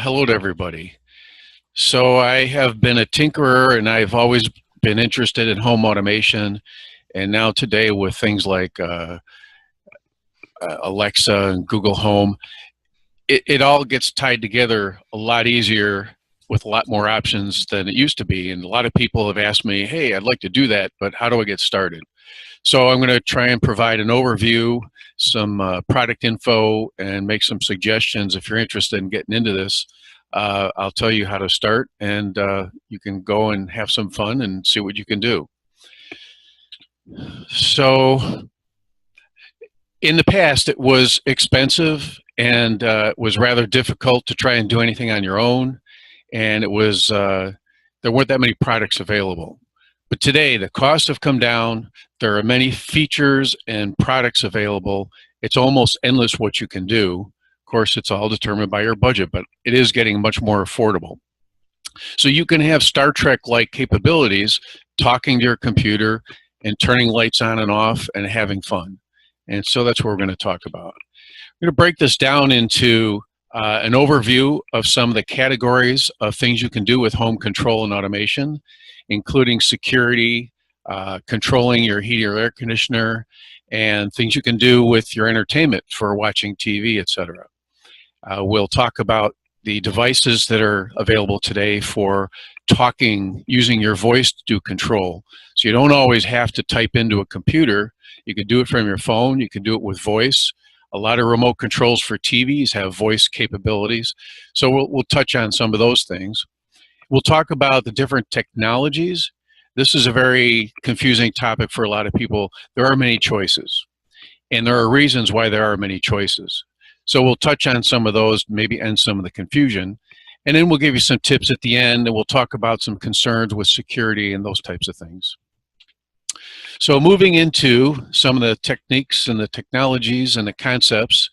hello to everybody. So I have been a tinkerer and I've always been interested in home automation. And now today with things like Alexa and Google Home, it all gets tied together a lot easier with a lot more options than it used to be. And a lot of people have asked me, hey, I'd like to do that, but how do I get started? So I'm going to try and provide an overview, some product info, and make some suggestions if you're interested in getting into this. I'll tell you how to start, and you can go and have some fun and see what you can do. So in the past, it was expensive and was rather difficult to try and do anything on your own, and it was there weren't that many products available. But today, the costs have come down. There are many features and products available. It's almost endless what you can do. Of course, it's all determined by your budget, but it is getting much more affordable. So you can have Star Trek-like capabilities, talking to your computer and turning lights on and off and having fun. And so that's what we're going to talk about. I'm going to break this down into an overview of some of the categories of things you can do with home control and automation, including security, controlling your heating or air conditioner, and things you can do with your entertainment for watching TV, etc. We'll talk about the devices that are available today for talking, using your voice to do control. So you don't always have to type into a computer. You can do it from your phone. You can do it with voice. A lot of remote controls for TVs have voice capabilities. So we'll touch on some of those things. We'll talk about the different technologies. This is a very confusing topic for a lot of people. There are many choices, and there are reasons why there are many choices. So we'll touch on some of those, maybe end some of the confusion, and then we'll give you some tips at the end, and we'll talk about some concerns with security and those types of things. So moving into some of the techniques and the technologies and the concepts,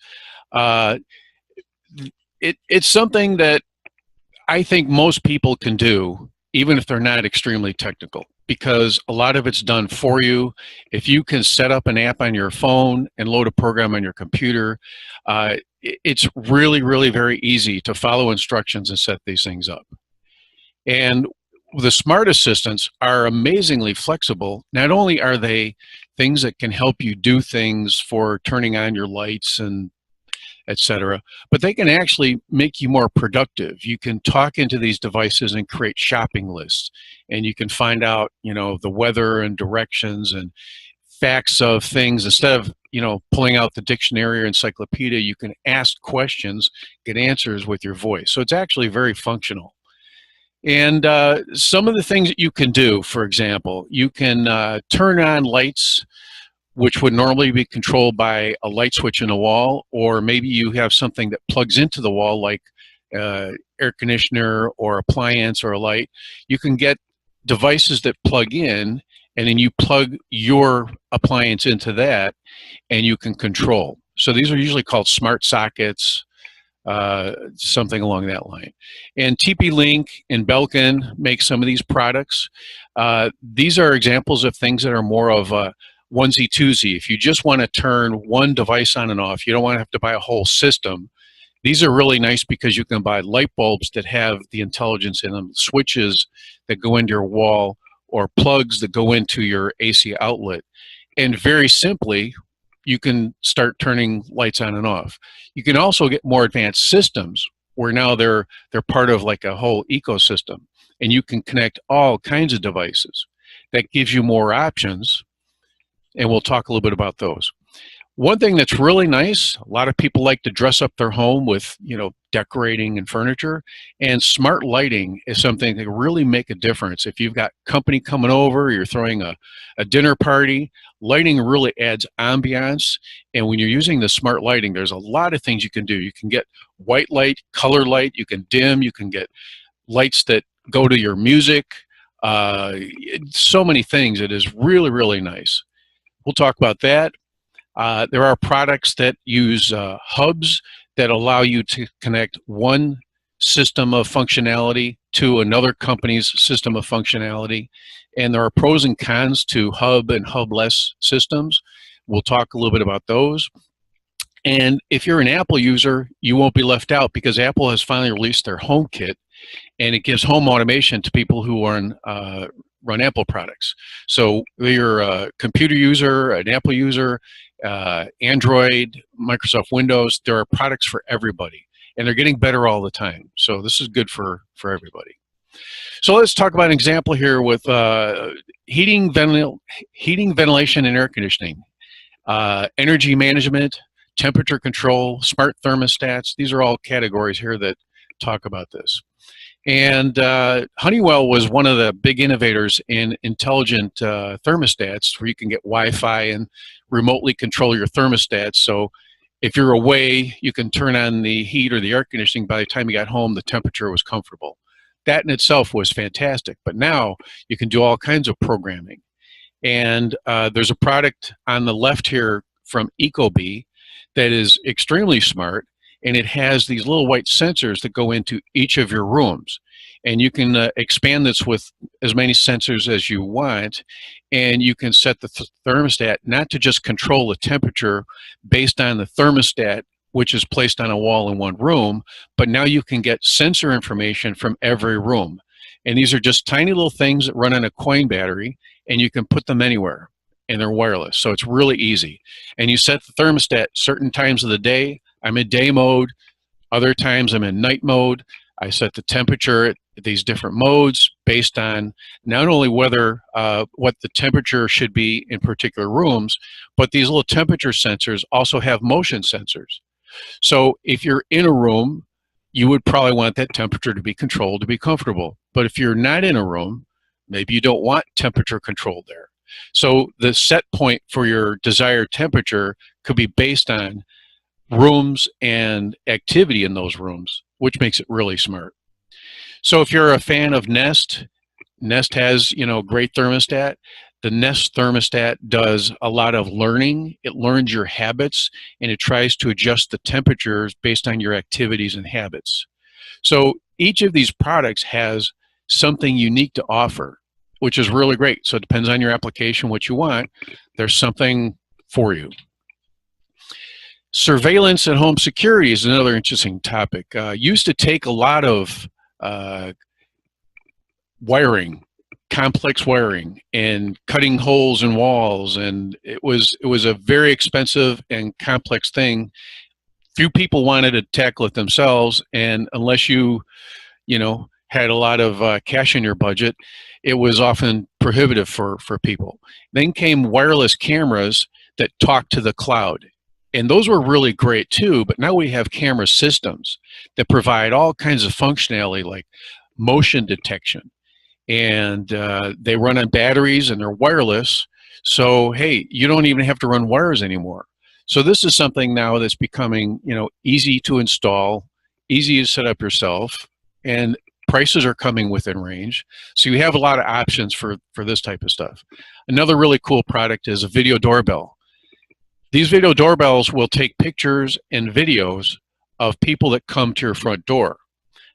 it's something that I think most people can do, even if they're not extremely technical, because a lot of it's done for you. If you can set up an app on your phone and load a program on your computer, it's really, really very easy to follow instructions and set these things up. And the smart assistants are amazingly flexible. Not only are they things that can help you do things for turning on your lights and etc., but they can actually make you more productive. You can talk into these devices and create shopping lists, and you can find out, the weather and directions and facts of things. Instead of, pulling out the dictionary or encyclopedia, you can ask questions, get answers with your voice. So it's actually very functional. And some of the things that you can do, for example, you can turn on lights which would normally be controlled by a light switch in the wall, or maybe you have something that plugs into the wall like air conditioner or appliance or a light. You can get devices that plug in, and then you plug your appliance into that, and you can control. So these are usually called smart sockets, something along that line. And TP-Link and Belkin make some of these products. These are examples of things that are more of a onesie twosie. If you just want to turn one device on and off, you don't want to have to buy a whole system. These are really nice because you can buy light bulbs that have the intelligence in them, switches that go into your wall, or plugs that go into your AC outlet. And very simply, you can start turning lights on and off. You can also get more advanced systems where now they're part of like a whole ecosystem, and you can connect all kinds of devices. That gives you more options, and we'll talk a little bit about those. One thing that's really nice, a lot of people like to dress up their home with, decorating and furniture, and smart lighting is something that can really make a difference. If you've got company coming over, you're throwing a dinner party, lighting really adds ambiance. And when you're using the smart lighting, there's a lot of things you can do. You can get white light, color light, you can dim, you can get lights that go to your music, so many things. It is really, really nice. We'll talk about that. There are products that use hubs that allow you to connect one system of functionality to another company's system of functionality. And there are pros and cons to hub and hubless systems. We'll talk a little bit about those. And if you're an Apple user, you won't be left out because Apple has finally released their HomeKit, and it gives home automation to people who run Apple products. So whether you're a computer user, an Apple user, Android, Microsoft Windows, there are products for everybody, and they're getting better all the time. So this is good for everybody. So let's talk about an example here with heating, ventilation, and air conditioning, energy management, temperature control, smart thermostats. These are all categories here that talk about this. And Honeywell was one of the big innovators in intelligent thermostats, where you can get Wi-Fi and remotely control your thermostats. So if you're away, you can turn on the heat or the air conditioning. By the time you got home, the temperature was comfortable. That in itself was fantastic. But now you can do all kinds of programming. And there's a product on the left here from Ecobee that is extremely smart, and it has these little white sensors that go into each of your rooms. And you can expand this with as many sensors as you want, and you can set the thermostat not to just control the temperature based on the thermostat, which is placed on a wall in one room, but now you can get sensor information from every room. And these are just tiny little things that run on a coin battery, and you can put them anywhere, and they're wireless. So it's really easy. And you set the thermostat certain times of the day. I'm in day mode. Other times I'm in night mode. I set the temperature at these different modes based on not only whether what the temperature should be in particular rooms, but these little temperature sensors also have motion sensors. So if you're in a room, you would probably want that temperature to be controlled to be comfortable. But if you're not in a room, maybe you don't want temperature controlled there. So the set point for your desired temperature could be based on rooms and activity in those rooms, which makes it really smart. So if you're a fan of Nest, Nest has, great thermostat. The Nest thermostat does a lot of learning. It learns your habits, and it tries to adjust the temperatures based on your activities and habits. So each of these products has something unique to offer, which is really great. So it depends on your application, what you want. There's something for you. Surveillance and home security is another interesting topic. Used to take a lot of wiring, complex wiring, and cutting holes in walls, and it was a very expensive and complex thing. Few people wanted to tackle it themselves, and unless you had a lot of cash in your budget, it was often prohibitive for people. Then came wireless cameras that talk to the cloud. And those were really great too, but now we have camera systems that provide all kinds of functionality like motion detection. And they run on batteries and they're wireless. So, hey, you don't even have to run wires anymore. So this is something now that's becoming, easy to install, easy to set up yourself, and prices are coming within range. So you have a lot of options for this type of stuff. Another really cool product is a video doorbell. These video doorbells will take pictures and videos of people that come to your front door.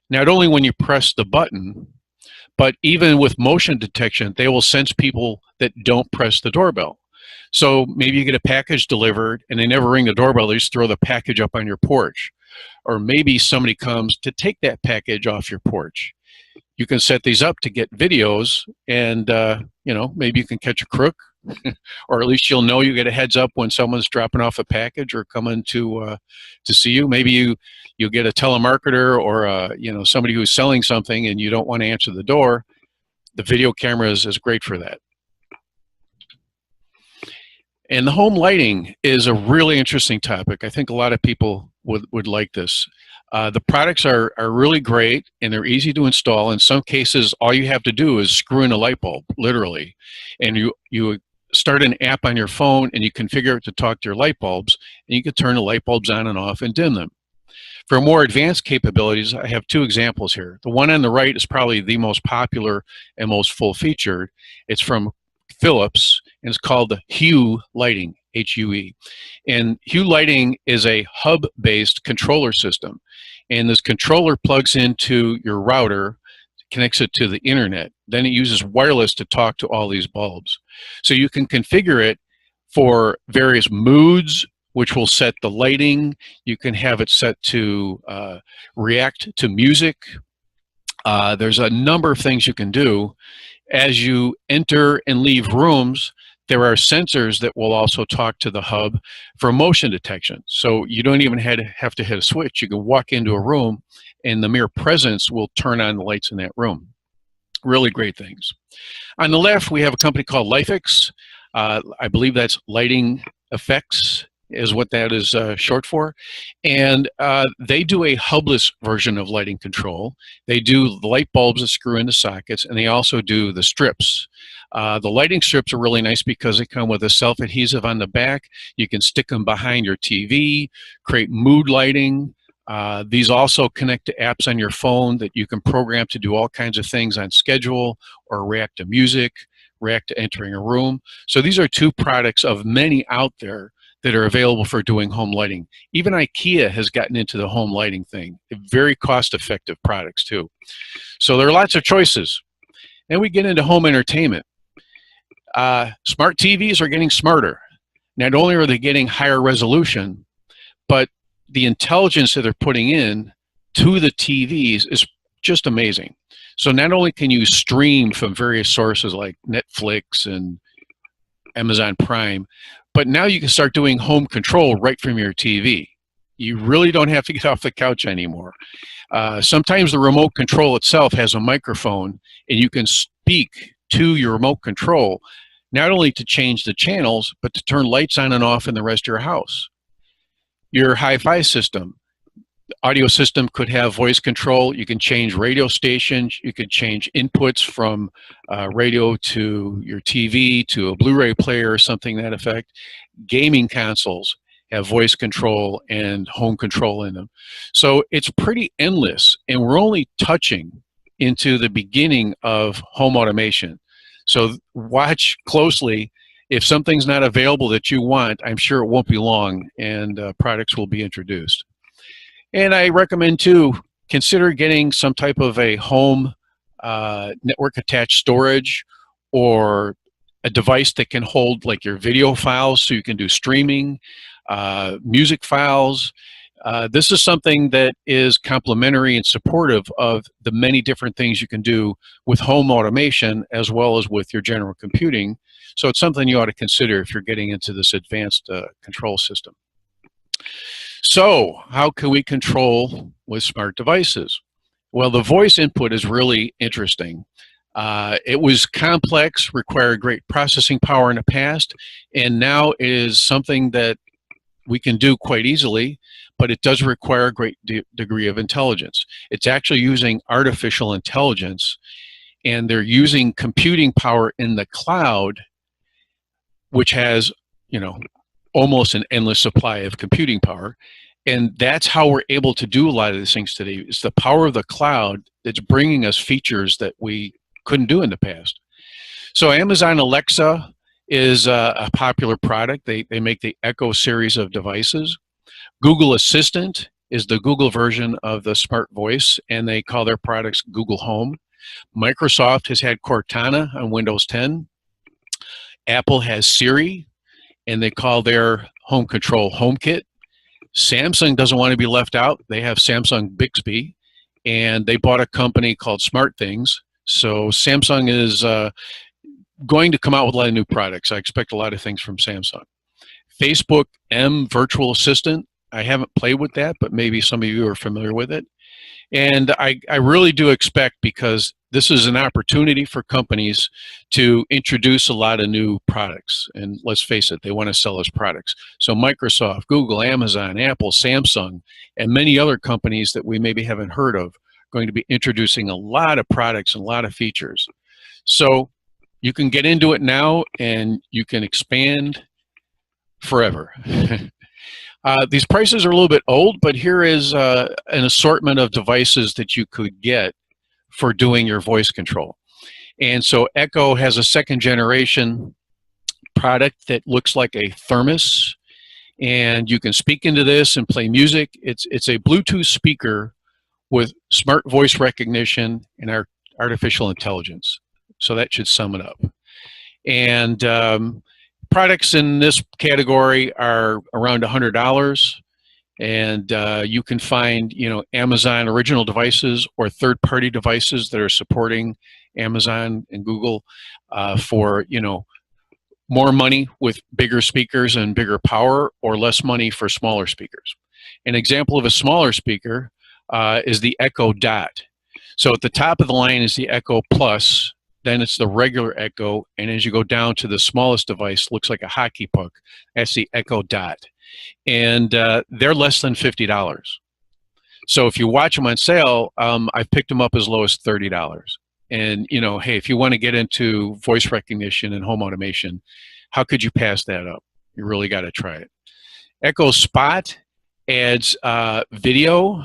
Not only when you press the button, but even with motion detection, they will sense people that don't press the doorbell. So maybe you get a package delivered and they never ring the doorbell, they just throw the package up on your porch. Or maybe somebody comes to take that package off your porch. You can set these up to get videos, and maybe you can catch a crook, or at least you'll know, you get a heads up when someone's dropping off a package or coming to see you. Maybe you get a telemarketer or somebody who's selling something and you don't want to answer the door. The video camera is great for that. And the home lighting is a really interesting topic. I think a lot of people would like this. The products are really great, and they're easy to install. In some cases, all you have to do is screw in a light bulb, literally. And you start an app on your phone, and you configure it to talk to your light bulbs, and you can turn the light bulbs on and off and dim them. For more advanced capabilities, I have two examples here. The one on the right is probably the most popular and most full-featured. It's from Philips, and it's called the Hue lighting, H-U-E. And Hue lighting is a hub-based controller system. And this controller plugs into your router, connects it to the internet. Then it uses wireless to talk to all these bulbs. So you can configure it for various moods, which will set the lighting. You can have it set to react to music. There's a number of things you can do. As you enter and leave rooms, there are sensors that will also talk to the hub for motion detection. So you don't even have to hit a switch. You can walk into a room and the mere presence will turn on the lights in that room. Really great things. On the left, we have a company called LifeX. I believe that's Lighting Effects is what that is short for. And they do a hubless version of lighting control. They do the light bulbs that screw into sockets, and they also do the strips. The lighting strips are really nice because they come with a self-adhesive on the back. You can stick them behind your TV, create mood lighting. These also connect to apps on your phone that you can program to do all kinds of things on schedule or react to music, react to entering a room. So these are two products of many out there that are available for doing home lighting. Even IKEA has gotten into the home lighting thing. Very cost-effective products too. So there are lots of choices. Then we get into home entertainment. Smart TVs are getting smarter. Not only are they getting higher resolution, but the intelligence that they're putting in to the TVs is just amazing. So not only can you stream from various sources like Netflix and Amazon Prime, but now you can start doing home control right from your TV. You really don't have to get off the couch anymore. Sometimes the remote control itself has a microphone, and you can speak to your remote control, not only to change the channels, but to turn lights on and off in the rest of your house. Your hi-fi system, audio system could have voice control. You can change radio stations. You could change inputs from radio to your TV to a Blu-ray player or something to that effect. Gaming consoles have voice control and home control in them. So it's pretty endless, and we're only touching into the beginning of home automation. So watch closely. If something's not available that you want, I'm sure it won't be long, and products will be introduced. And I recommend, too, consider getting some type of a home network-attached storage or a device that can hold like your video files so you can do streaming, music files. This is something that is complementary and supportive of the many different things you can do with home automation as well as with your general computing. So it's something you ought to consider if you're getting into this advanced control system. So how can we control with smart devices? Well, the voice input is really interesting. It was complex, required great processing power in the past, and now it is something that we can do quite easily, but it does require a great degree of intelligence. It's actually using artificial intelligence, and they're using computing power in the cloud, which has, you know, almost an endless supply of computing power. And that's how we're able to do a lot of these things today. It's the power of the cloud that's bringing us features that we couldn't do in the past. So Amazon Alexa is a popular product. They make the Echo series of devices. Google Assistant is the Google version of the smart voice, and they call their products Google Home. Microsoft has had Cortana on Windows 10. Apple has Siri, and they call their home control HomeKit. Samsung doesn't want to be left out. They have Samsung Bixby, and they bought a company called SmartThings. So Samsung is going to come out with a lot of new products. I expect a lot of things from Samsung. Facebook M Virtual Assistant. I haven't played with that, but maybe some of you are familiar with it. And I really do expect, because this is an opportunity for companies to introduce a lot of new products. And let's face it, they want to sell us products. So Microsoft, Google, Amazon, Apple, Samsung, and many other companies that we maybe haven't heard of are going to be introducing a lot of products and a lot of features. So you can get into it now, and you can expand forever. These prices are a little bit old, but here is an assortment of devices that you could get for doing your voice control. And so Echo has a second generation product that looks like a thermos, and you can speak into this and play music. It's a Bluetooth speaker with smart voice recognition and artificial intelligence. So that should sum it up. And products in this category are around $100, and you can find, you know, Amazon original devices or third-party devices that are supporting Amazon and Google for, you know, more money with bigger speakers and bigger power, or less money for smaller speakers. An example of a smaller speaker is the Echo Dot. So at the top of the line is the Echo Plus, then it's the regular Echo, and as you go down to the smallest device, looks like a hockey puck, that's the Echo Dot. And they're less than $50. So if you watch them on sale, I've picked them up as low as $30. And, you know, hey, if you want to get into voice recognition and home automation, how could you pass that up? You really got to try it. Echo Spot adds video,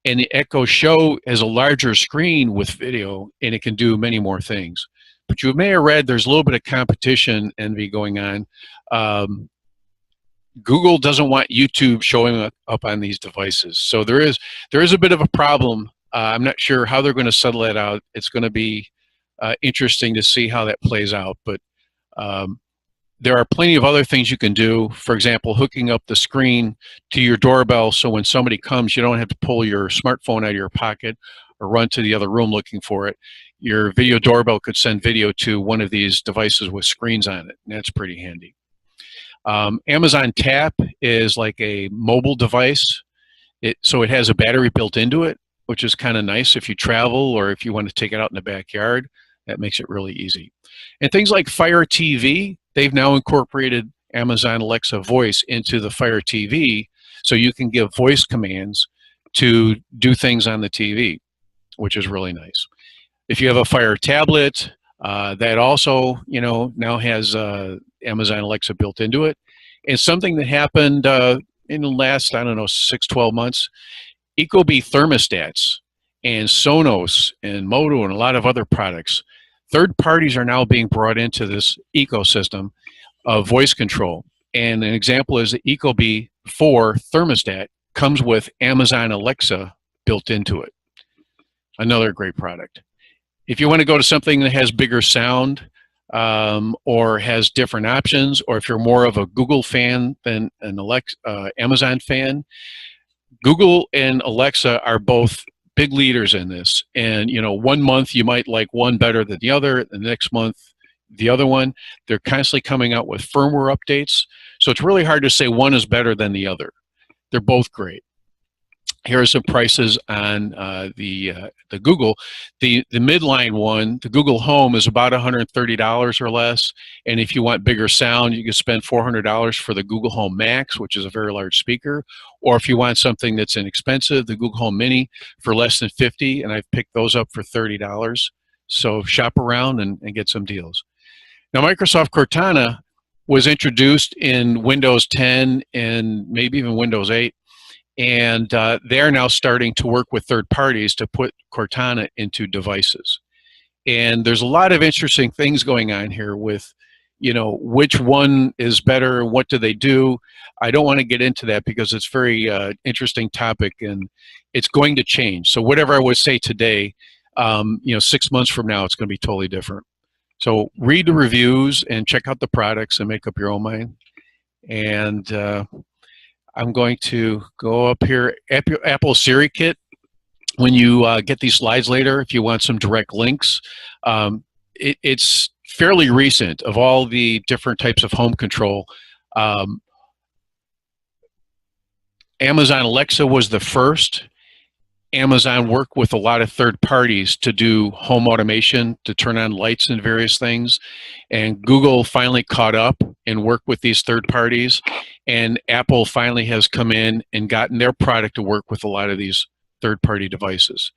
and the Echo Show has a larger screen with video, and it can do many more things. But you may have read there's a little bit of competition envy going on. Google doesn't want YouTube showing up on these devices. So there is a bit of a problem. I'm not sure how they're going to settle that out. It's going to be interesting to see how that plays out. But there are plenty of other things you can do. For example, hooking up the screen to your doorbell so when somebody comes, you don't have to pull your smartphone out of your pocket or run to the other room looking for it. Your video doorbell could send video to one of these devices with screens on it, and that's pretty handy. Amazon Tap is like a mobile device. So it has a battery built into it, which is kind of nice if you travel or if you want to take it out in the backyard. That makes it really easy. And things like Fire TV, they've now incorporated Amazon Alexa voice into the Fire TV, so you can give voice commands to do things on the TV, which is really nice. If you have a Fire tablet, that also, you know, now has Amazon Alexa built into it. And something that happened in the last, I don't know, 6-12 months, Ecobee thermostats and Sonos and Moto and a lot of other products, third parties are now being brought into this ecosystem of voice control. And an example is the Ecobee 4 thermostat comes with Amazon Alexa built into it. Another great product. If you want to go to something that has bigger sound or has different options, or if you're more of a Google fan than an Amazon fan, Google and Alexa are both big leaders in this. And, you know, one month you might like one better than the other, the next month the other one. They're constantly coming out with firmware updates. So it's really hard to say one is better than the other. They're both great. Here are some prices on the Google. The midline one, the Google Home, is about $130 or less. And if you want bigger sound, you can spend $400 for the Google Home Max, which is a very large speaker. Or if you want something that's inexpensive, the Google Home Mini for less than $50, and I've picked those up for $30. So shop around and get some deals. Now, Microsoft Cortana was introduced in Windows 10 and maybe even Windows 8. And they're now starting to work with third parties to put Cortana into devices. And there's a lot of interesting things going on here with, you know, which one is better, what do they do? I don't want to get into that because it's a very interesting topic and it's going to change. So whatever I would say today, you know, 6 months from now, it's going to be totally different. So read the reviews and check out the products and make up your own mind. And I'm going to go up here, Apple Siri Kit. When you get these slides later, if you want some direct links, it's fairly recent. Of all the different types of home control, Amazon Alexa was the first. Amazon worked with a lot of third parties to do home automation, to turn on lights and various things. And Google finally caught up and worked with these third parties. And Apple finally has come in and gotten their product to work with a lot of these third-party devices.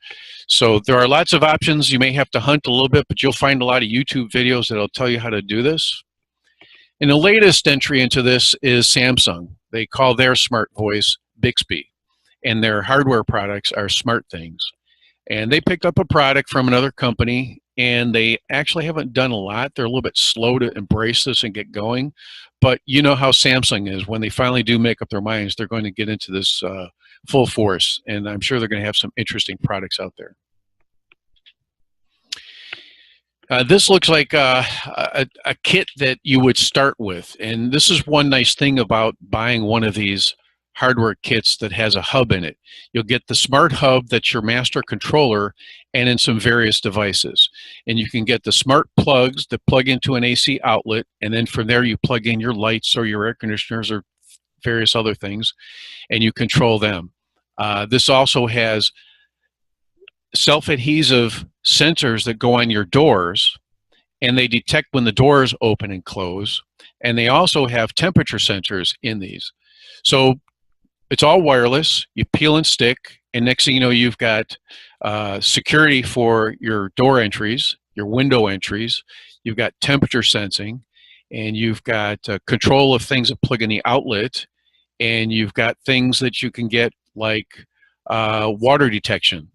So there are lots of options. You may have to hunt a little bit, but you'll find a lot of YouTube videos that'll tell you how to do this. And the latest entry into this is Samsung. They call their smart voice Bixby, and their hardware products are Smart Things. And they picked up a product from another company, and they actually haven't done a lot. They're a little bit slow to embrace this and get going. But you know how Samsung is. When they finally do make up their minds, they're going to get into this full force, and I'm sure they're going to have some interesting products out there. This looks like a kit that you would start with. And this is one nice thing about buying one of these hardware kits that has a hub in it. You'll get the smart hub that's your master controller and in some various devices. And you can get the smart plugs that plug into an AC outlet, and then from there you plug in your lights or your air conditioners or various other things, and you control them. This also has self-adhesive sensors that go on your doors, and they detect when the doors open and close. And they also have temperature sensors in these. So it's all wireless. You peel and stick, and next thing you know, you've got security for your door entries, your window entries. You've got temperature sensing, and you've got control of things that plug in the outlet, and you've got things that you can get like water detection.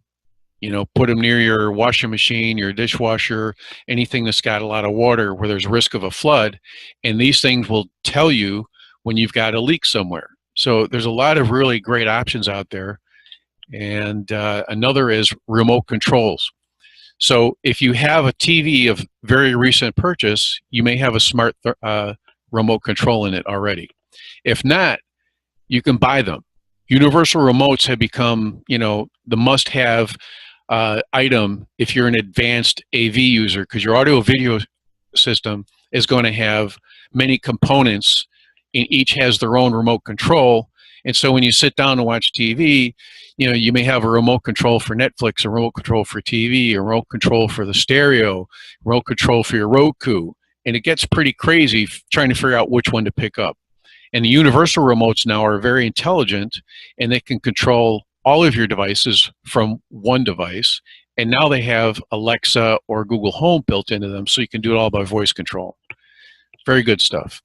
You know, put them near your washing machine, your dishwasher, anything that's got a lot of water where there's risk of a flood. And these things will tell you when you've got a leak somewhere. So there's a lot of really great options out there. And another is remote controls. So if you have a TV of very recent purchase, you may have a smart remote control in it already. If not, you can buy them. Universal remotes have become, you know, the must-have item if you're an advanced AV user, because your audio video system is going to have many components, and each has their own remote control. And so when you sit down to watch TV, you know, you may have a remote control for Netflix, a remote control for TV, a remote control for the stereo, remote control for your Roku, and it gets pretty crazy trying to figure out which one to pick up. And the universal remotes now are very intelligent, and they can control all of your devices from one device. And now they have Alexa or Google Home built into them, so you can do it all by voice control. Very good stuff.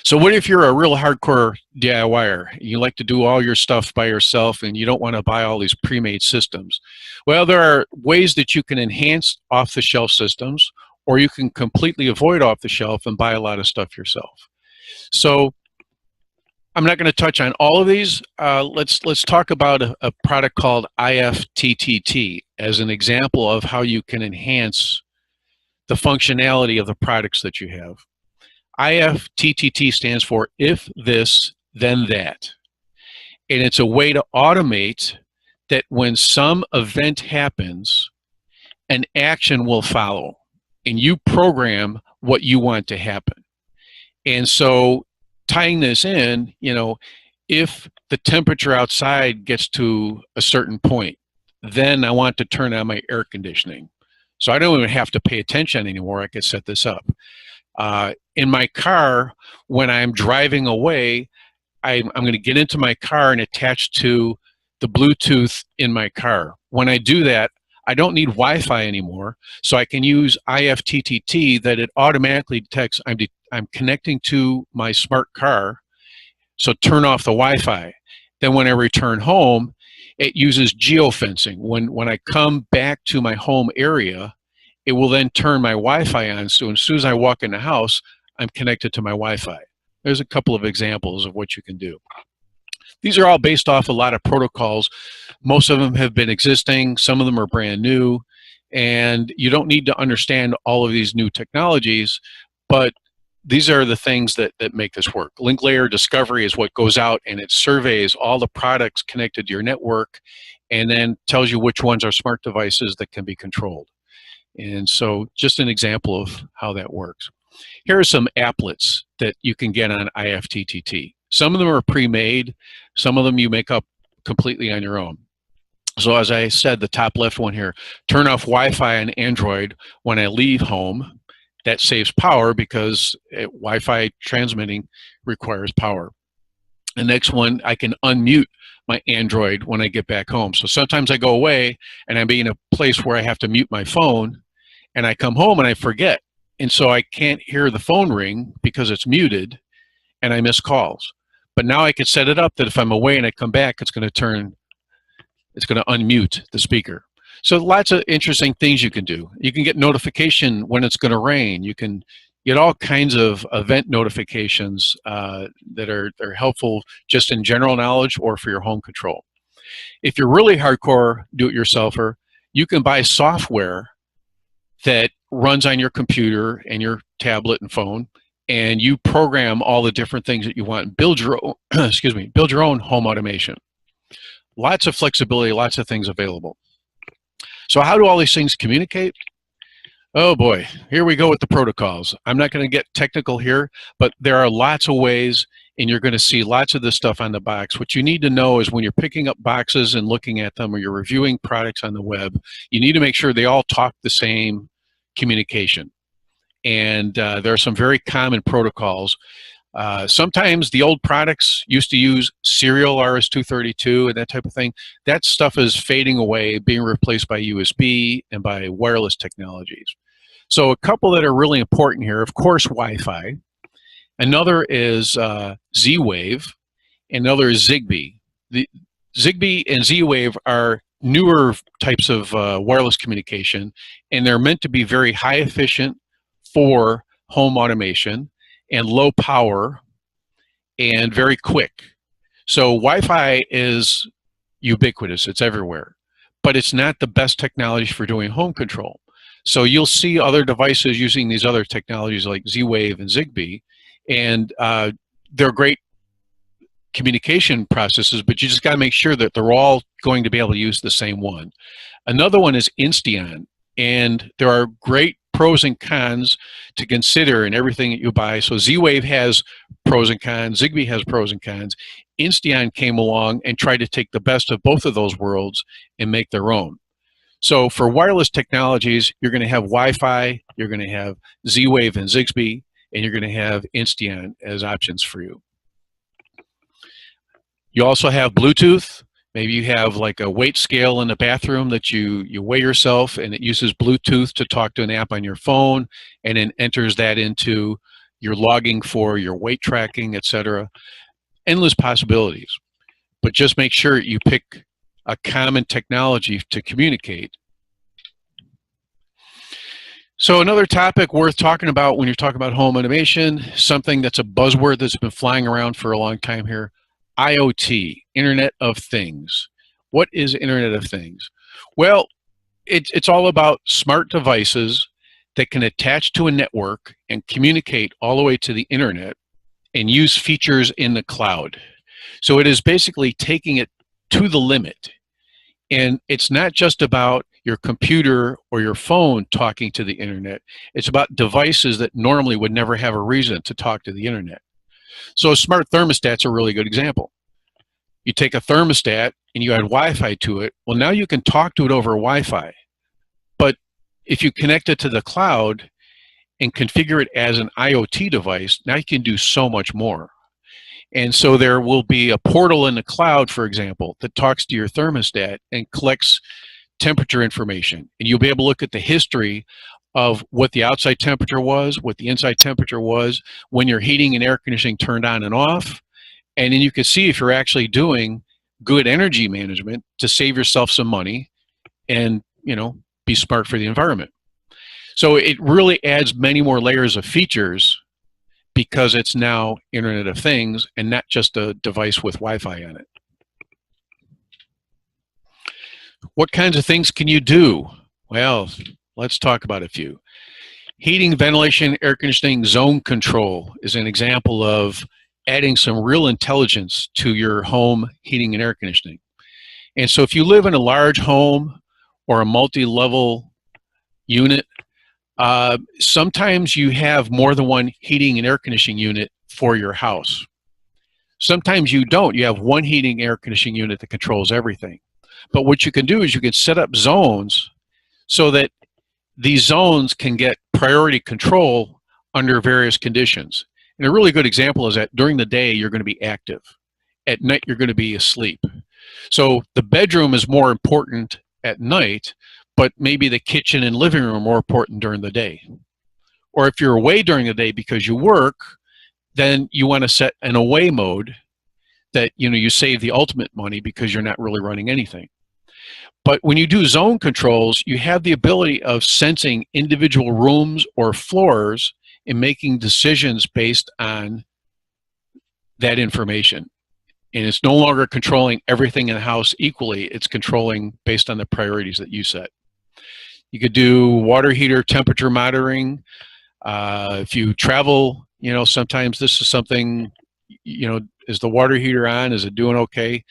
So what if you're a real hardcore DIYer? You like to do all your stuff by yourself and you don't want to buy all these pre-made systems? Well, there are ways that you can enhance off-the-shelf systems, or you can completely avoid off-the-shelf and buy a lot of stuff yourself. So I'm not going to touch on all of these. Let's talk about a product called IFTTT as an example of how you can enhance the functionality of the products that you have. IFTTT stands for if this, then that. And it's a way to automate that when some event happens, an action will follow. And you program what you want to happen. And so tying this in, you know, if the temperature outside gets to a certain point, then I want to turn on my air conditioning. So I don't even have to pay attention anymore. I can set this up. In my car, when I'm driving away, I'm going to get into my car and attach to the Bluetooth in my car. When I do that, I don't need Wi-Fi anymore, so I can use IFTTT that it automatically detects I'm connecting to my smart car, so turn off the Wi-Fi. Then when I return home, it uses geofencing. When I come back to my home area, it will then turn my Wi-Fi on, so as soon as I walk in the house, I'm connected to my Wi-Fi. There's a couple of examples of what you can do. These are all based off a lot of protocols. Most of them have been existing. Some of them are brand new. And you don't need to understand all of these new technologies, but these are the things that make this work. Link layer discovery is what goes out and it surveys all the products connected to your network and then tells you which ones are smart devices that can be controlled. And so just an example of how that works. Here are some applets that you can get on IFTTT. Some of them are pre-made. Some of them you make up completely on your own. So as I said, the top left one here, turn off Wi-Fi on Android when I leave home. That saves power because Wi-Fi transmitting requires power. The next one, I can unmute my Android when I get back home. So sometimes I go away and I'm in a place where I have to mute my phone, and I come home and I forget. And so I can't hear the phone ring because it's muted and I miss calls. But now I can set it up that if I'm away and I come back, it's going to unmute the speaker. So lots of interesting things you can do. You can get notification when it's going to rain. You can get all kinds of event notifications that are helpful just in general knowledge or for your home control. If you're really hardcore do-it-yourselfer, you can buy software that runs on your computer and your tablet and phone, and you program all the different things that you want and build your own, excuse me, build your own home automation. Lots of flexibility, lots of things available. So how do all these things communicate? Oh boy, here we go with the protocols. I'm not going to get technical here, but there are lots of ways, and you're going to see lots of this stuff on the box. What you need to know is when you're picking up boxes and looking at them, or you're reviewing products on the web, you need to make sure they all talk the same communication. And there are some very common protocols. Sometimes the old products used to use serial RS-232 and that type of thing. That stuff is fading away, being replaced by USB and by wireless technologies. So a couple that are really important here, of course, Wi-Fi. Another is Z-Wave. Another is Zigbee. The Zigbee and Z-Wave are newer types of wireless communication, and they're meant to be very high efficient for home automation and low power and very quick. So Wi-Fi is ubiquitous, it's everywhere, but it's not the best technology for doing home control. So you'll see other devices using these other technologies like Z-Wave and Zigbee, and they're great communication processes, but you just got to make sure that they're all going to be able to use the same one. Another one is Insteon, and there are great pros and cons to consider in everything that you buy. So Z-Wave has pros and cons, Zigbee has pros and cons. Insteon came along and tried to take the best of both of those worlds and make their own. So for wireless technologies, you're going to have Wi-Fi, you're going to have Z-Wave and Zigbee, and you're going to have Insteon as options for you. You also have Bluetooth. Maybe you have like a weight scale in the bathroom that you weigh yourself, and it uses Bluetooth to talk to an app on your phone and then enters that into your logging for your weight tracking, etc. Endless possibilities. But just make sure you pick a common technology to communicate. So another topic worth talking about when you're talking about home automation, something that's a buzzword that's been flying around for a long time here, IoT, Internet of Things. What is Internet of Things? Well, it's all about smart devices that can attach to a network and communicate all the way to the internet and use features in the cloud. So it is basically taking it to the limit. And it's not just about your computer or your phone talking to the internet. It's about devices that normally would never have a reason to talk to the internet. So a smart thermostat's a really good example. You take a thermostat and you add Wi-Fi to it. Well, now you can talk to it over Wi-Fi. But if you connect it to the cloud and configure it as an IoT device, now you can do so much more. And so there will be a portal in the cloud, for example, that talks to your thermostat and collects temperature information. And you'll be able to look at the history of what the outside temperature was, what the inside temperature was, when your heating and air conditioning turned on and off. And then you can see if you're actually doing good energy management to save yourself some money and, you know, be smart for the environment. So it really adds many more layers of features because it's now Internet of Things and not just a device with Wi-Fi on it. What kinds of things can you do? Well, let's talk about a few. Heating, ventilation, air conditioning, zone control is an example of adding some real intelligence to your home heating and air conditioning. And so if you live in a large home or a multi-level unit, sometimes you have more than one heating and air conditioning unit for your house. Sometimes you don't. You have one heating air conditioning unit that controls everything. But what you can do is you can set up zones so that these zones can get priority control under various conditions. And a really good example is that during the day, you're going to be active. At night, you're going to be asleep. So the bedroom is more important at night, but maybe the kitchen and living room are more important during the day. Or if you're away during the day because you work, then you want to set an away mode that, you know, you save the ultimate money because you're not really running anything. But when you do zone controls, you have the ability of sensing individual rooms or floors and making decisions based on that information. And it's no longer controlling everything in the house equally. It's controlling based on the priorities that you set. You could do water heater temperature monitoring. If you travel, sometimes this is something, is the water heater on? Is it doing okay?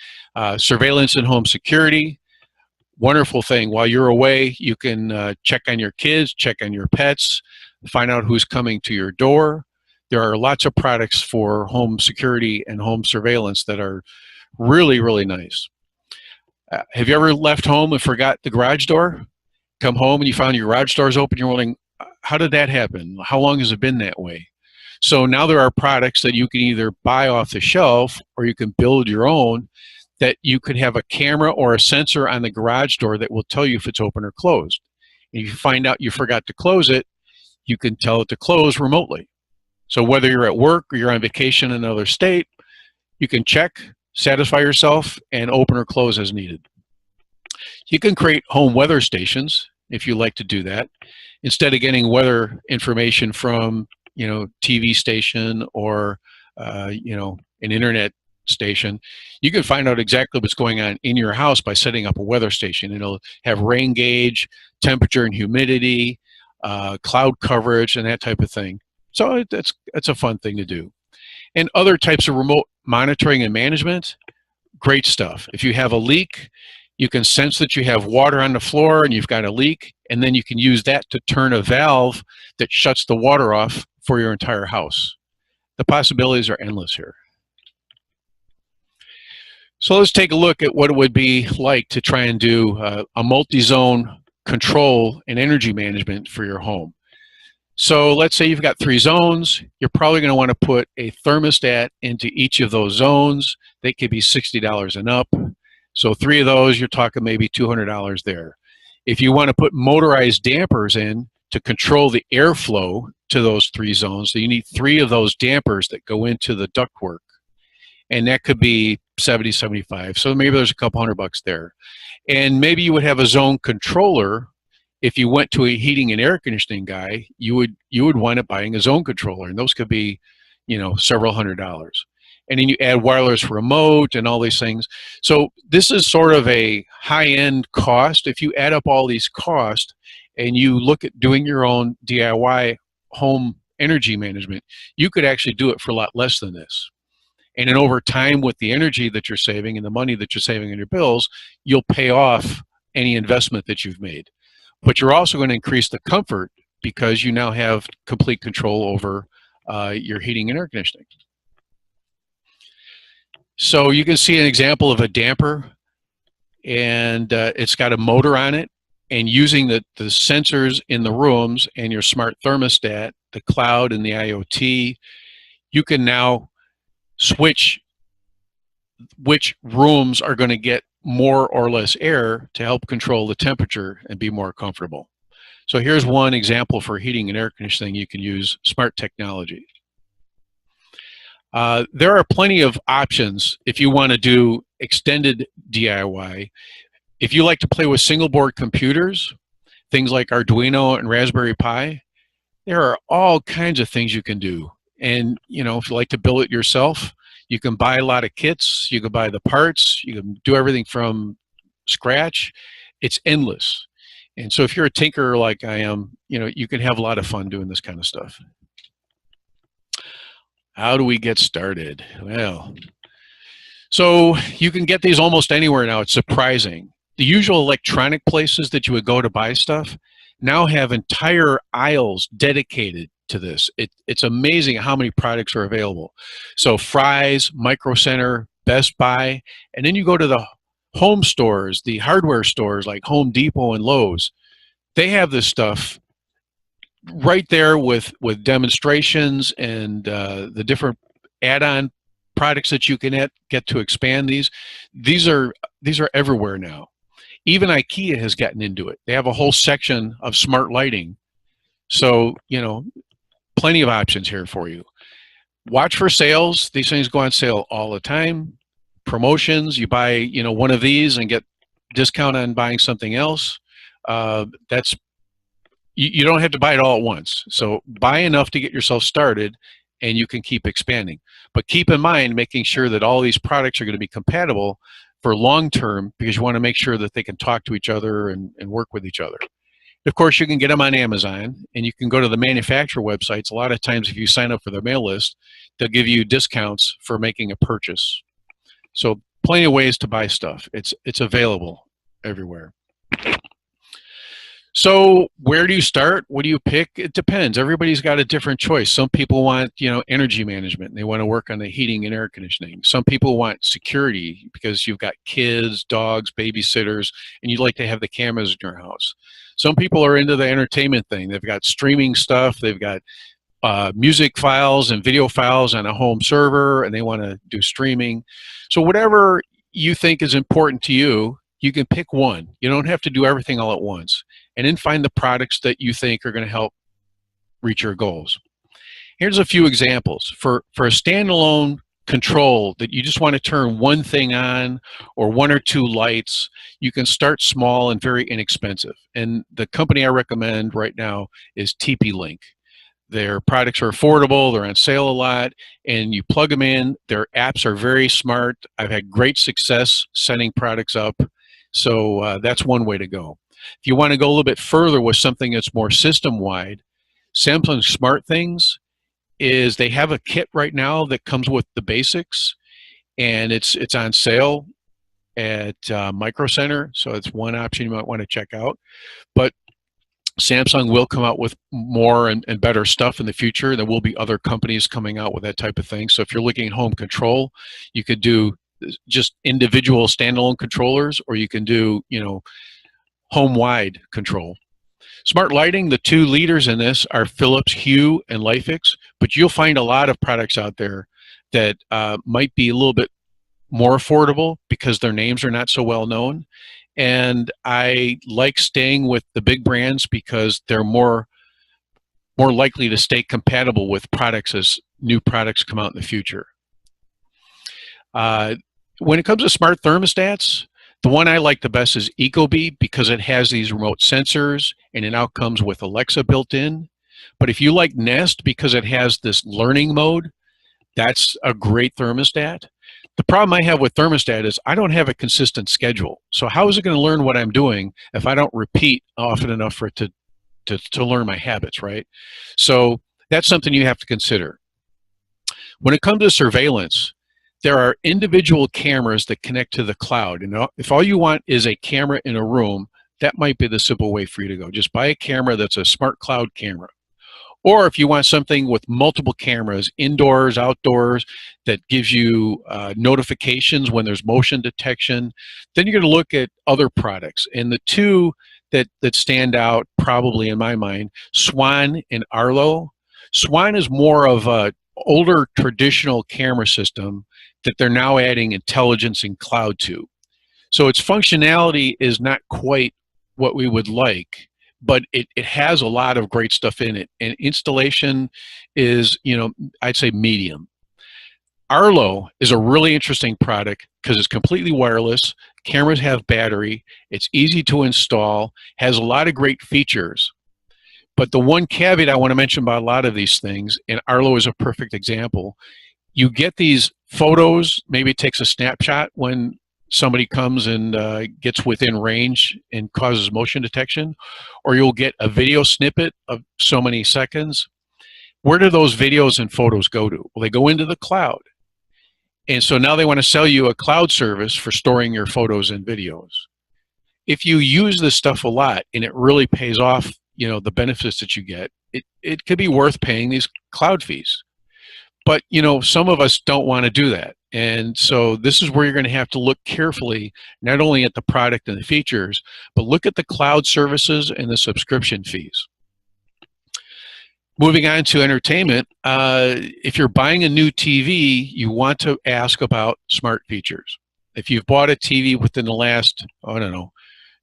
Surveillance and home security. Wonderful thing. While you're away, you can check on your kids, check on your pets, find out who's coming to your door. There are lots of products for home security and home surveillance that are really, really nice. Have you ever left home and forgot the garage door? Come home and you found your garage doors open, you're wondering, how did that happen? How long has it been that way? So now there are products that you can either buy off the shelf or you can build your own, that you could have a camera or a sensor on the garage door that will tell you if it's open or closed. And if you find out you forgot to close it, you can tell it to close remotely. So whether you're at work or you're on vacation in another state, you can check, satisfy yourself, and open or close as needed. You can create home weather stations if you like to do that. Instead of getting weather information from, TV station or, an internet station, you can find out exactly what's going on in your house by setting up a weather station. It'll have rain gauge, temperature and humidity, cloud coverage, and that type of thing. So that's a fun thing to do. And other types of remote monitoring and management, great stuff. If you have a leak, you can sense that you have water on the floor and you've got a leak, and then you can use that to turn a valve that shuts the water off for your entire house. The possibilities are endless here. So let's take a look at what it would be like to try and do a multi-zone control and energy management for your home. So let's say you've got 3 zones. You're probably going to want to put a thermostat into each of those zones. They could be $60 and up. So 3 of those, you're talking maybe $200 there. If you want to put motorized dampers in to control the airflow to those 3 zones, so you need 3 of those dampers that go into the ductwork. And that could be 70, 75. So maybe there's a couple $100 there. And maybe you would have a zone controller. If you went to a heating and air conditioning guy, you would wind up buying a zone controller, and those could be, several $100s. And then you add wireless remote and all these things. So this is sort of a high-end cost. If you add up all these costs and you look at doing your own DIY home energy management, you could actually do it for a lot less than this. And then over time, with the energy that you're saving and the money that you're saving in your bills, you'll pay off any investment that you've made. But you're also going to increase the comfort because you now have complete control over your heating and air conditioning. So you can see an example of a damper, and it's got a motor on it. And using the sensors in the rooms and your smart thermostat, the cloud and the IoT, you can now switch which rooms are going to get more or less air to help control the temperature and be more comfortable. So here's one example for heating and air conditioning. You can use smart technology. There are plenty of options if you want to do extended DIY. If you like to play with single board computers, things like Arduino and Raspberry Pi, there are all kinds of things you can do. And if you like to build it yourself, you can buy a lot of kits, you can buy the parts, you can do everything from scratch. It's endless. And so if you're a tinkerer like I am, you can have a lot of fun doing this kind of stuff. How do we get started? Well, so you can get these almost anywhere now. It's surprising. The usual electronic places that you would go to buy stuff now have entire aisles dedicated to this. It's amazing how many products are available. So Fry's, Micro Center, Best Buy, and then you go to the home stores, the hardware stores like Home Depot and Lowe's. They have this stuff right there with demonstrations and the different add-on products that you can get to expand these. These are everywhere now. Even IKEA has gotten into it. They have a whole section of smart lighting. So, plenty of options here for you. Watch for sales. These things go on sale all the time. Promotions, you buy, one of these and get discount on buying something else. You don't have to buy it all at once. So buy enough to get yourself started and you can keep expanding. But keep in mind making sure that all these products are going to be compatible for long term, because you want to make sure that they can talk to each other and work with each other. Of course, you can get them on Amazon, and you can go to the manufacturer websites. A lot of times, if you sign up for their mail list, they'll give you discounts for making a purchase. So plenty of ways to buy stuff. It's available everywhere. So where do you start? What do you pick? It depends. Everybody's got a different choice. Some people want, energy management. They want to work on the heating and air conditioning. Some people want security because you've got kids, dogs, babysitters, and you'd like to have the cameras in your house. Some people are into the entertainment thing. They've got streaming stuff. They've got music files and video files on a home server, and they want to do streaming. So whatever you think is important to you, you can pick one. You don't have to do everything all at once. And then find the products that you think are going to help reach your goals. Here's a few examples. For a standalone control that you just want to turn one thing on or one or two lights, you can start small and very inexpensive. And the company I recommend right now is TP-Link. Their products are affordable, they're on sale a lot, and you plug them in. Their apps are very smart. I've had great success setting products up. So that's one way to go. If you want to go a little bit further with something that's more system-wide, Samsung SmartThings they have a kit right now that comes with the basics, and it's on sale at Micro Center, so it's one option you might want to check out. But Samsung will come out with more and better stuff in the future. There will be other companies coming out with that type of thing. So if you're looking at home control, you could do just individual standalone controllers, or you can do, home-wide control. Smart lighting, the two leaders in this are Philips Hue and Lifix, but you'll find a lot of products out there that might be a little bit more affordable because their names are not so well known. And I like staying with the big brands because they're more likely to stay compatible with products as new products come out in the future. When it comes to smart thermostats, the one I like the best is Ecobee because it has these remote sensors and it now comes with Alexa built in. But if you like Nest because it has this learning mode, that's a great thermostat. The problem I have with thermostat is I don't have a consistent schedule. So how is it going to learn what I'm doing if I don't repeat often enough for it to learn my habits, right? So that's something you have to consider. When it comes to surveillance, there are individual cameras that connect to the cloud. And if all you want is a camera in a room, that might be the simple way for you to go. Just buy a camera that's a smart cloud camera. Or if you want something with multiple cameras, indoors, outdoors, that gives you notifications when there's motion detection, then you're going to look at other products. And the two that stand out, probably in my mind, Swan and Arlo. Swan is more of a older traditional camera system that they're now adding intelligence and cloud to. So its functionality is not quite what we would like, but it has a lot of great stuff in it. And installation is, I'd say medium. Arlo is a really interesting product because it's completely wireless, cameras have battery, it's easy to install, has a lot of great features. But the one caveat I want to mention about a lot of these things, and Arlo is a perfect example, you get these photos, maybe it takes a snapshot when somebody comes and gets within range and causes motion detection, or you'll get a video snippet of so many seconds. Where do those videos and photos go to? Well, they go into the cloud. And so now they want to sell you a cloud service for storing your photos and videos. If you use this stuff a lot and it really pays off, the benefits that you get, it could be worth paying these cloud fees. But, some of us don't want to do that. And so this is where you're going to have to look carefully, not only at the product and the features, but look at the cloud services and the subscription fees. Moving on to entertainment, if you're buying a new TV, you want to ask about smart features. If you've bought a TV within the last,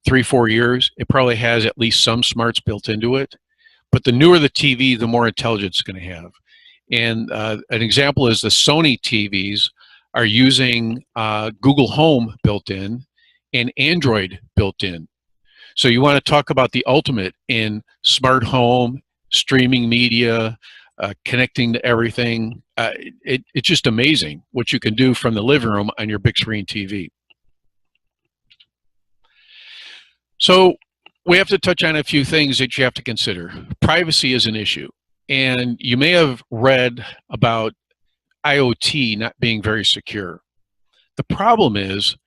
3-4 years, it probably has at least some smarts built into it. But the newer the TV, the more intelligence it's going to have. And an example is the Sony TVs are using Google Home built in and Android built in. So you want to talk about the ultimate in smart home, streaming media, connecting to everything. It's just amazing what you can do from the living room on your big screen TV. So we have to touch on a few things that you have to consider. Privacy is an issue. And you may have read about IoT not being very secure. The problem is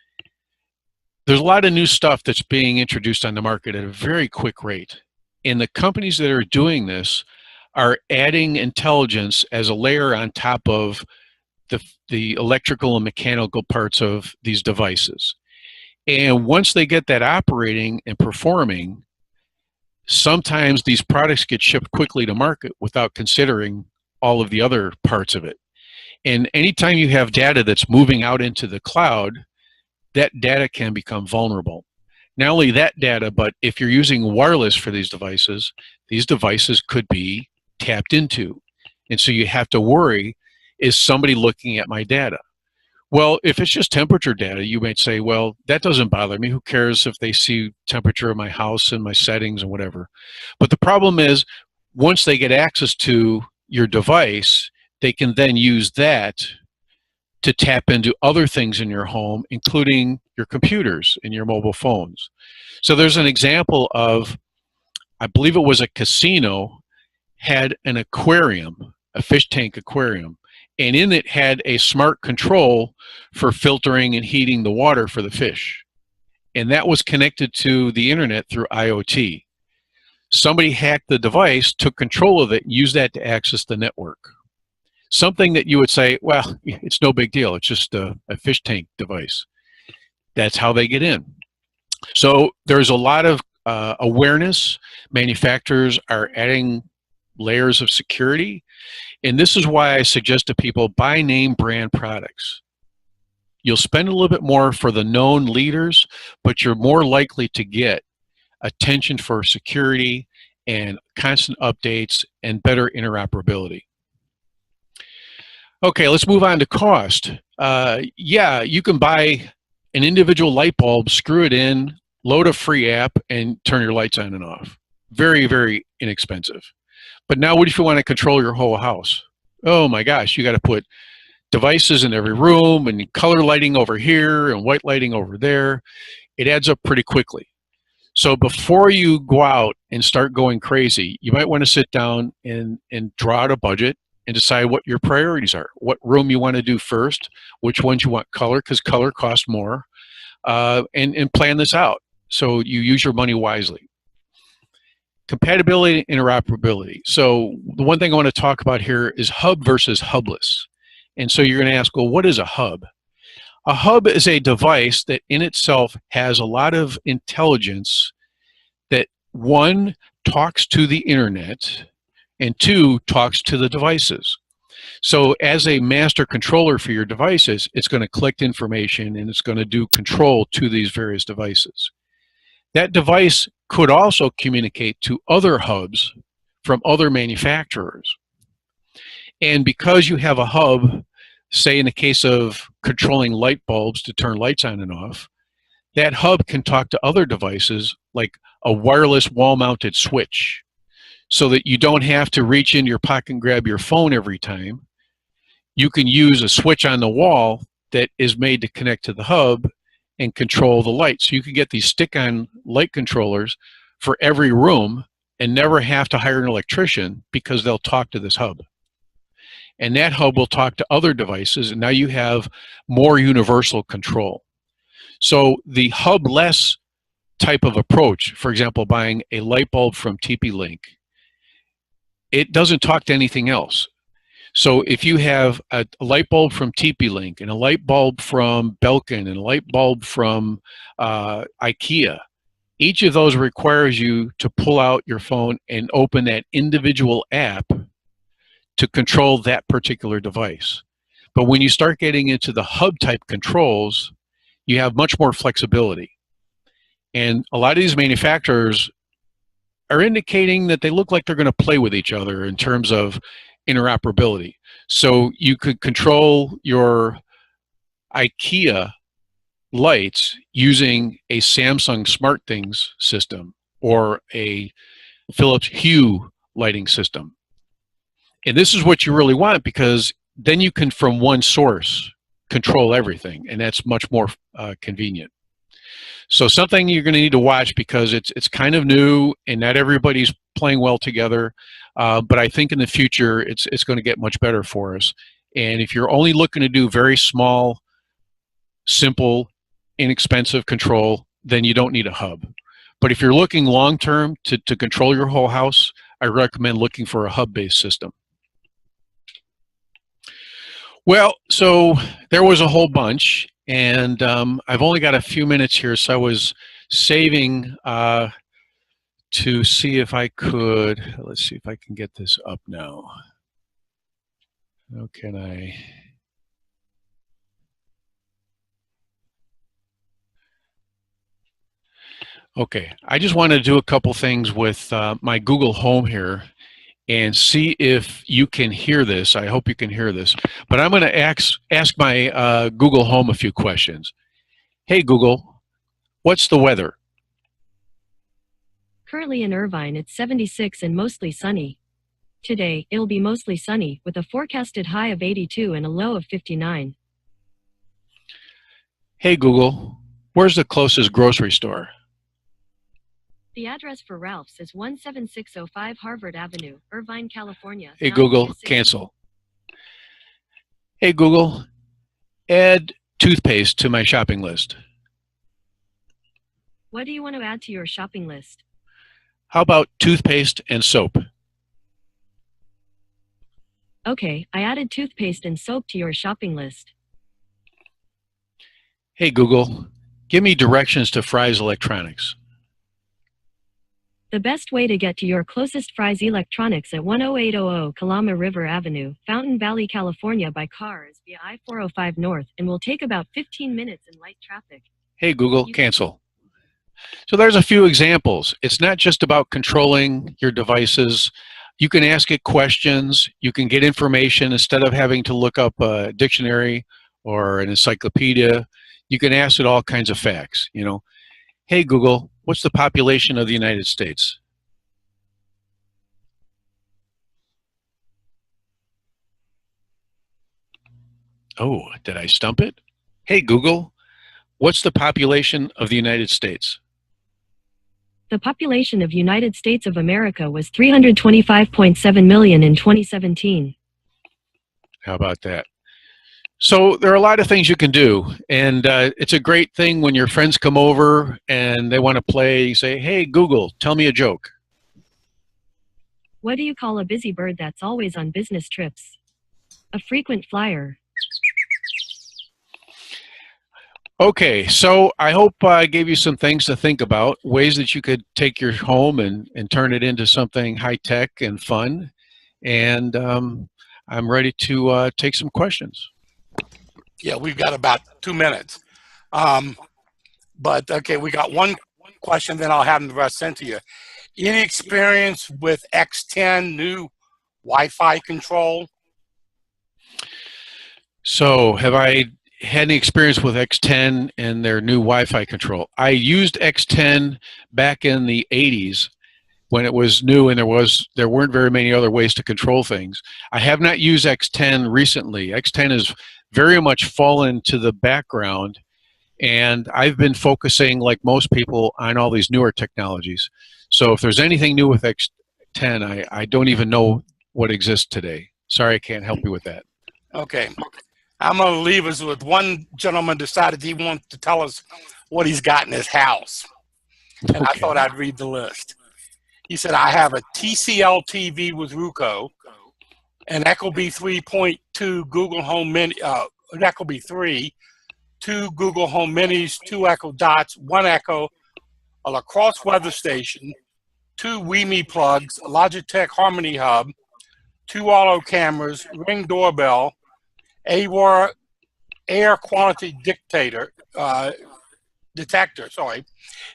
there's a lot of new stuff that's being introduced on the market at a very quick rate. And the companies that are doing this are adding intelligence as a layer on top of the electrical and mechanical parts of these devices. And once they get that operating and performing, sometimes these products get shipped quickly to market without considering all of the other parts of it. And anytime you have data that's moving out into the cloud, that data can become vulnerable. Not only that data, but if you're using wireless for these devices could be tapped into. And so you have to worry, is somebody looking at my data? Well, if it's just temperature data, you might say, well, that doesn't bother me. Who cares if they see temperature of my house and my settings and whatever? But the problem is, once they get access to your device, they can then use that to tap into other things in your home, including your computers and your mobile phones. So there's an example of, I believe it was a casino, had an aquarium, a fish tank aquarium, and in it had a smart control for filtering and heating the water for the fish. And that was connected to the internet through IoT. Somebody hacked the device, took control of it, and used that to access the network. Something that you would say, well, it's no big deal. It's just a fish tank device. That's how they get in. So there's a lot of awareness. Manufacturers are adding layers of security. And this is why I suggest to people, buy name brand products. You'll spend a little bit more for the known leaders, but you're more likely to get attention for security and constant updates and better interoperability. Okay, let's move on to cost. Yeah, you can buy an individual light bulb, screw it in, load a free app, and turn your lights on and off. Very, very inexpensive. But now what if you want to control your whole house? Oh my gosh, you got to put devices in every room and color lighting over here and white lighting over there. It adds up pretty quickly. So before you go out and start going crazy, you might want to sit down and draw out a budget and decide what your priorities are, what room you want to do first, which ones you want color, because color costs more, and plan this out so you use your money wisely. Compatibility and interoperability. So the one thing I want to talk about here is hub versus hubless. And so you're going to ask, well, what is a hub? A hub is a device that in itself has a lot of intelligence that, one, talks to the internet, and two, talks to the devices. So as a master controller for your devices, it's going to collect information and it's going to do control to these various devices. That device could also communicate to other hubs from other manufacturers. And because you have a hub, say in the case of controlling light bulbs to turn lights on and off, that hub can talk to other devices like a wireless wall-mounted switch, so that you don't have to reach in your pocket and grab your phone every time. You can use a switch on the wall that is made to connect to the hub and control the light. So you can get these stick-on light controllers for every room and never have to hire an electrician because they'll talk to this hub. And that hub will talk to other devices, and now you have more universal control. So the hub-less type of approach, for example, buying a light bulb from TP-Link, it doesn't talk to anything else. So if you have a light bulb from TP-Link and a light bulb from Belkin and a light bulb from IKEA, each of those requires you to pull out your phone and open that individual app to control that particular device. But when you start getting into the hub type controls, you have much more flexibility. And a lot of these manufacturers are indicating that they look like they're going to play with each other in terms of interoperability. So you could control your IKEA lights using a Samsung SmartThings system or a Philips Hue lighting system. And this is what you really want, because then you can, from one source, control everything, and that's much more convenient. So something you're going to need to watch because it's kind of new and not everybody's playing well together. But I think in the future it's going to get much better for us. And if you're only looking to do very small, simple, inexpensive control, then you don't need a hub. But if you're looking long term to control your whole house, I recommend looking for a hub-based system. Well, so there was a whole bunch, and I've only got a few minutes here, so I was saving to see if I could, let's see if I can get this up now. How can I? Okay, I just want to do a couple things with my Google Home here and see if you can hear this. I hope you can hear this. But I'm going to ask my Google Home a few questions. Hey, Google, what's the weather? Currently in Irvine, it's 76 and mostly sunny. Today, it'll be mostly sunny, with a forecasted high of 82 and a low of 59. Hey, Google, where's the closest grocery store? The address for Ralph's is 17605 Harvard Avenue, Irvine, California. Hey, Google, cancel. Hey, Google, add toothpaste to my shopping list. What do you want to add to your shopping list? How about toothpaste and soap? Okay, I added toothpaste and soap to your shopping list. Hey, Google, give me directions to Fry's Electronics. The best way to get to your closest Fry's Electronics at 10800 Kalama River Avenue, Fountain Valley, California by car is via I-405 North and will take about 15 minutes in light traffic. Hey, Google, cancel. So there's a few examples. It's not just about controlling your devices. You can ask it questions. You can get information instead of having to look up a dictionary or an encyclopedia. You can ask it all kinds of facts, you know. Hey, Google, what's the population of the United States? Oh, did I stump it? Hey, Google, what's the population of the United States? The population of United States of America was 325.7 million in 2017. How about that? So there are a lot of things you can do, and it's a great thing when your friends come over and they want to play. You say, hey, Google, tell me a joke. What do you call a busy bird that's always on business trips? A frequent flyer. Okay, so I hope I gave you some things to think about, ways that you could take your home and turn it into something high-tech and fun. And I'm ready to take some questions. Yeah, we've got about 2 minutes. But okay, we got one question, then I'll have the rest sent to you. Any experience with X10 new Wi-Fi control? So have I had any experience with X10 and their new Wi-Fi control? I used X10 back in the 80s when it was new and there weren't very many other ways to control things. I have not used X10 recently. X10 has very much fallen to the background, and I've been focusing, like most people, on all these newer technologies. So if there's anything new with X10, I don't even know what exists today. Sorry, I can't help you with that. Okay. I'm going to leave us with one gentleman decided he wants to tell us what he's got in his house. And okay. I thought I'd read the list. He said, I have a TCL TV with Roku, an Ecobee 3.2 Google Home Mini, an Ecobee 3, 2 Google Home Minis, 2 Echo Dots, 1 Echo, a lacrosse weather station, 2 WeMe plugs, a Logitech Harmony Hub, 2 auto cameras, Ring doorbell, air quality detector,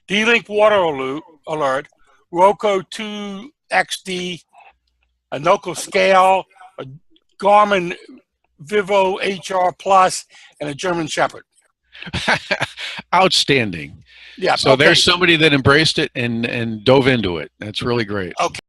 D-Link water alert, Roku 2 XD, a Nokia scale, a Garmin Vivo HR Plus, and a German Shepherd. Outstanding. Yeah. So okay. There's somebody that embraced it and dove into it. That's really great. Okay.